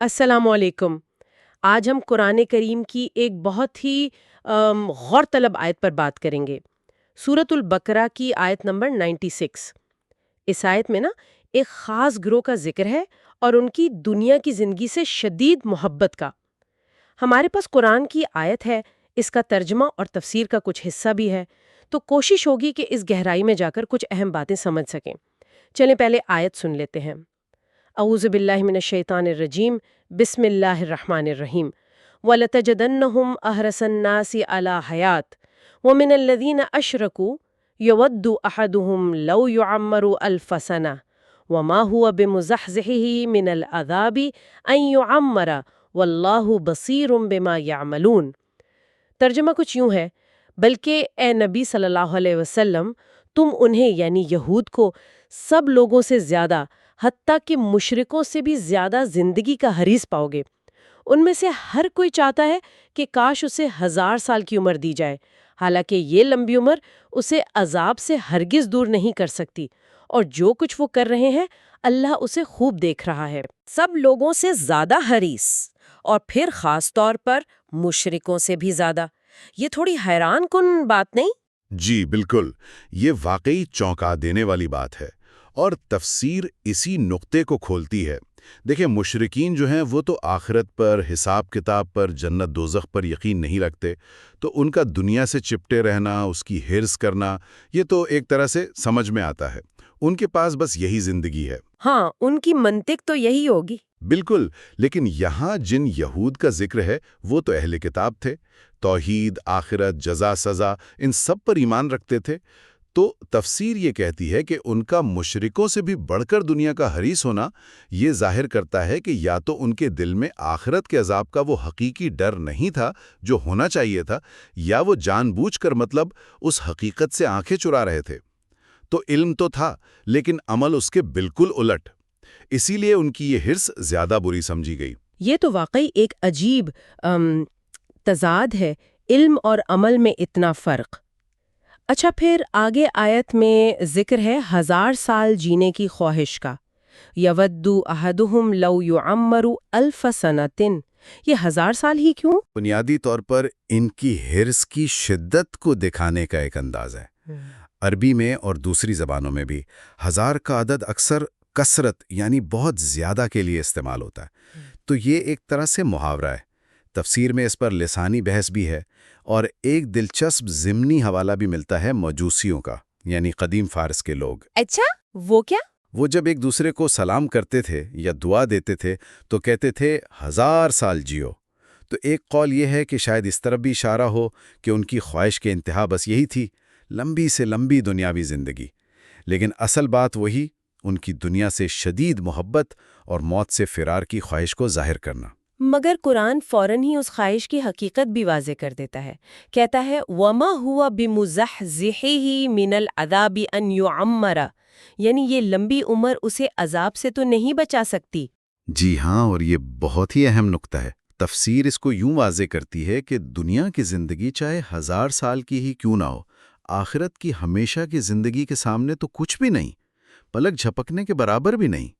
السلام علیکم۔ آج ہم قرآن کریم کی ایک بہت ہی غور طلب آیت پر بات کریں گے۔ سورۃ البقرہ کی آیت نمبر 96۔ اس آیت میں ایک خاص گروہ کا ذکر ہے اور ان کی دنیا کی زندگی سے شدید محبت کا۔ ہمارے پاس قرآن کی آیت ہے، اس کا ترجمہ اور تفسیر کا کچھ حصہ بھی ہے، تو کوشش ہوگی کہ اس گہرائی میں جا کر کچھ اہم باتیں سمجھ سکیں۔ چلیں پہلے آیت سن لیتے ہیں۔ اعوذ باللہ من الشیطان الرجیم، بسم اللہ الرحمن الرحیم۔ وَلَتَجِدَنَّهُمْ أَحْرَصَ النَّاسِ عَلَىٰ حَيَاةٍ وَمِنَ الَّذِينَ أَشْرَكُوا يَوَدُّ أَحَدُهُمْ لَوْ يُعَمَّرُ أَلْفَ سَنَةٍ وَمَا هُوَ بِمُزَحْزِحِهِ مِنَ الْعَذَابِ أَن يُعَمَّرَ وَاللَّهُ بَصِيرٌ بِمَا يَعْمَلُونَ۔ ترجمہ کچھ یوں ہے، بلکہ اے نبی صلی اللہ علیہ وسلم، تم انہیں یعنی یہود کو سب لوگوں سے زیادہ، حتیٰ کہ مشرکوں سے بھی زیادہ زندگی کا حریص پاؤ گے۔ ان میں سے ہر کوئی چاہتا ہے کہ کاش اسے 1000 سال کی عمر دی جائے، حالانکہ یہ لمبی عمر اسے عذاب سے ہرگز دور نہیں کر سکتی، اور جو کچھ وہ کر رہے ہیں اللہ اسے خوب دیکھ رہا ہے۔ سب لوگوں سے زیادہ حریص، اور پھر خاص طور پر مشرکوں سے بھی زیادہ۔ یہ تھوڑی حیران کن بات نہیں؟ جی بالکل، یہ واقعی چونکا دینے والی بات ہے، اور تفسیر اسی نقطے کو کھولتی ہے۔ دیکھیں، مشرکین جو ہیں وہ تو آخرت پر، حساب کتاب پر، جنت دوزخ پر یقین نہیں رکھتے، تو ان کا دنیا سے چپٹے رہنا، اس کی حرص کرنا، یہ تو ایک طرح سے سمجھ میں آتا ہے۔ ان کے پاس بس یہی زندگی ہے۔ ہاں، ان کی منطق تو یہی ہوگی۔ بالکل، لیکن یہاں جن یہود کا ذکر ہے وہ تو اہل کتاب تھے، توحید، آخرت، جزا سزا، ان سب پر ایمان رکھتے تھے۔ تو تفسیر یہ کہتی ہے کہ ان کا مشرکوں سے بھی بڑھ کر دنیا کا حریص ہونا یہ ظاہر کرتا ہے کہ یا تو ان کے دل میں آخرت کے عذاب کا وہ حقیقی ڈر نہیں تھا جو ہونا چاہیے تھا، یا وہ جان بوجھ کر اس حقیقت سے آنکھیں چرا رہے تھے۔ تو علم تو تھا، لیکن عمل اس کے بالکل الٹ، اسی لیے ان کی یہ حرص زیادہ بری سمجھی گئی۔ یہ تو واقعی ایک عجیب تضاد ہے، علم اور عمل میں اتنا فرق۔ اچھا، پھر آگے آیت میں ذکر ہے 1000 سال جینے کی خواہش کا۔ یود احدہم لو یعمر الف سنۃ، یہ 1000 سال ہی کیوں؟ بنیادی طور پر ان کی حرص کی شدت کو دکھانے کا ایک انداز ہے۔ عربی میں اور دوسری زبانوں میں بھی 1000 کا عدد اکثر کثرت یعنی بہت زیادہ کے لیے استعمال ہوتا ہے، تو یہ ایک طرح سے محاورہ ہے۔ تفسیر میں اس پر لسانی بحث بھی ہے، اور ایک دلچسپ ضمنی حوالہ بھی ملتا ہے موجوسیوں کا، یعنی قدیم فارس کے لوگ۔ اچھا، وہ کیا؟ وہ جب ایک دوسرے کو سلام کرتے تھے یا دعا دیتے تھے تو کہتے تھے 1000 سال جیو۔ تو ایک قول یہ ہے کہ شاید اس طرف بھی اشارہ ہو کہ ان کی خواہش کے انتہا بس یہی تھی، لمبی سے لمبی دنیاوی زندگی۔ لیکن اصل بات وہی، ان کی دنیا سے شدید محبت اور موت سے فرار کی خواہش کو ظاہر کرنا۔ مگر قرآن فوراً ہی اس خواہش کی حقیقت بھی واضح کر دیتا ہے، کہتا ہے وَمَا هُوَ بِمُزَحْزِحِهِ مِنَ الْعَذَابِ أَن يُعَمَّرَ، یعنی یہ لمبی عمر اسے عذاب سے تو نہیں بچا سکتی۔ جی ہاں، اور یہ بہت ہی اہم نقطہ ہے۔ تفسیر اس کو یوں واضح کرتی ہے کہ دنیا کی زندگی چاہے 1000 سال کی ہی کیوں نہ ہو، آخرت کی ہمیشہ کی زندگی کے سامنے تو کچھ بھی نہیں، پلک جھپکنے کے برابر بھی نہیں۔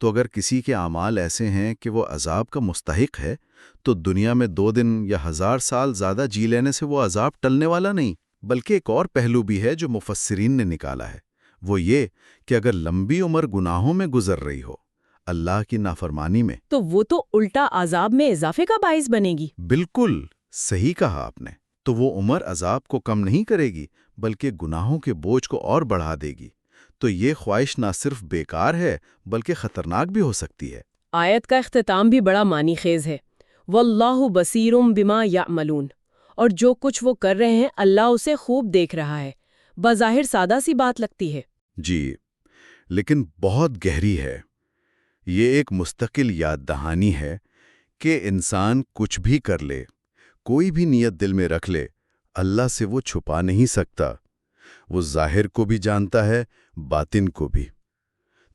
تو اگر کسی کے اعمال ایسے ہیں کہ وہ عذاب کا مستحق ہے، تو دنیا میں 2 دن یا 1000 سال زیادہ جی لینے سے وہ عذاب ٹلنے والا نہیں۔ بلکہ ایک اور پہلو بھی ہے جو مفسرین نے نکالا ہے، وہ یہ کہ اگر لمبی عمر گناہوں میں گزر رہی ہو، اللہ کی نافرمانی میں، تو وہ تو الٹا عذاب میں اضافے کا باعث بنے گی۔ بالکل صحیح کہا آپ نے۔ تو وہ عمر عذاب کو کم نہیں کرے گی، بلکہ گناہوں کے بوجھ کو اور بڑھا دے گی۔ تو یہ خواہش نہ صرف بیکار ہے بلکہ خطرناک بھی ہو سکتی ہے۔ آیت کا اختتام بھی بڑا معنی خیز ہے، واللہ بصیر بما یعملون، اور جو کچھ وہ کر رہے ہیں اللہ اسے خوب دیکھ رہا ہے۔ بظاہر سادہ سی بات لگتی ہے، جی، لیکن بہت گہری ہے۔ یہ ایک مستقل یاد دہانی ہے کہ انسان کچھ بھی کر لے، کوئی بھی نیت دل میں رکھ لے، اللہ سے وہ چھپا نہیں سکتا۔ وہ ظاہر کو بھی جانتا ہے، باطن کو بھی۔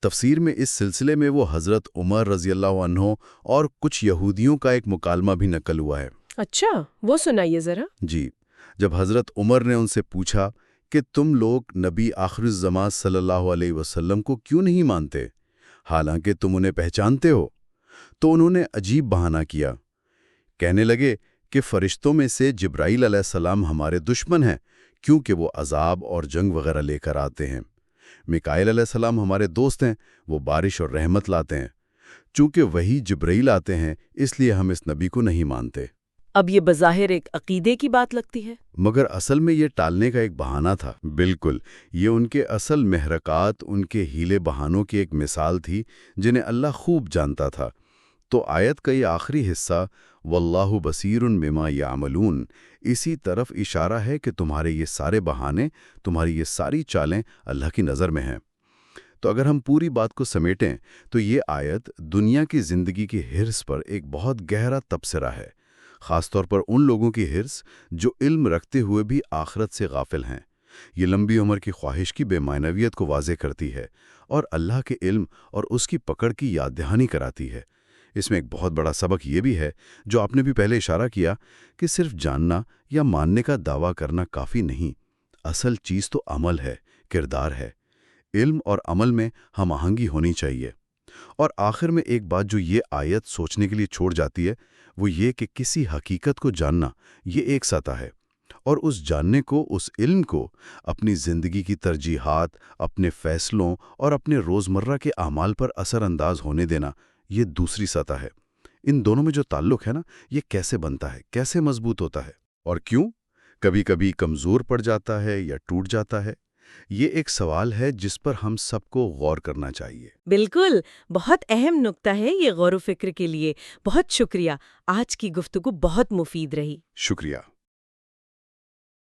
تفسیر میں اس سلسلے میں وہ حضرت عمر رضی اللہ عنہ اور کچھ یہودیوں کا ایک مکالمہ بھی نقل ہوا ہے۔ اچھا، وہ سنائیے ذرا۔ جی، جب حضرت عمر نے ان سے پوچھا کہ تم لوگ نبی آخر الزمان صلی اللہ علیہ وسلم کو کیوں نہیں مانتے، حالانکہ تم انہیں پہچانتے ہو، تو انہوں نے عجیب بہانہ کیا، کہنے لگے کہ فرشتوں میں سے جبرائیل علیہ السلام ہمارے دشمن ہیں کیونکہ وہ عذاب اور جنگ وغیرہ لے کر آتے ہیں۔ میکائیل علیہ السلام ہمارے دوست ہیں، وہ بارش اور رحمت لاتے ہیں۔ چونکہ وہی جبرائیل آتے ہیں اس لیے ہم اس نبی کو نہیں مانتے۔ اب یہ بظاہر ایک عقیدے کی بات لگتی ہے، مگر اصل میں یہ ٹالنے کا ایک بہانہ تھا۔ بالکل، یہ ان کے اصل محرکات، ان کے ہیلے بہانوں کی ایک مثال تھی جنہیں اللہ خوب جانتا تھا۔ تو آیت کا یہ آخری حصہ واللہ بصیر بما یعملون اسی طرف اشارہ ہے کہ تمہارے یہ سارے بہانے، تمہاری یہ ساری چالیں اللہ کی نظر میں ہیں۔ تو اگر ہم پوری بات کو سمیٹیں تو یہ آیت دنیا کی زندگی کی حرص پر ایک بہت گہرا تبصرہ ہے، خاص طور پر ان لوگوں کی حرص جو علم رکھتے ہوئے بھی آخرت سے غافل ہیں۔ یہ لمبی عمر کی خواہش کی بے معنویت کو واضح کرتی ہے اور اللہ کے علم اور اس کی پکڑ کی یاد دہانی کراتی ہے۔ اس میں ایک بہت بڑا سبق یہ بھی ہے جو آپ نے بھی پہلے اشارہ کیا کہ صرف جاننا یا ماننے کا دعویٰ کرنا کافی نہیں، اصل چیز تو عمل ہے، کردار ہے۔ علم اور عمل میں ہم آہنگی ہونی چاہیے۔ اور آخر میں ایک بات جو یہ آیت سوچنے کے لیے چھوڑ جاتی ہے وہ یہ کہ کسی حقیقت کو جاننا یہ ایک سطح ہے، اور اس جاننے کو، اس علم کو اپنی زندگی کی ترجیحات، اپنے فیصلوں اور اپنے روزمرہ کے اعمال پر اثر انداز ہونے دینا یہ دوسری سطح ہے۔ ان دونوں میں جو تعلق ہے نا، یہ کیسے بنتا ہے، کیسے مضبوط ہوتا ہے، اور کیوں کبھی کبھی کمزور پڑ جاتا ہے یا ٹوٹ جاتا ہے، یہ ایک سوال ہے جس پر ہم سب کو غور کرنا چاہیے۔ بالکل، بہت اہم نکتہ ہے یہ غور و فکر کے لیے۔ بہت شکریہ، آج کی گفتگو بہت مفید رہی۔ شکریہ۔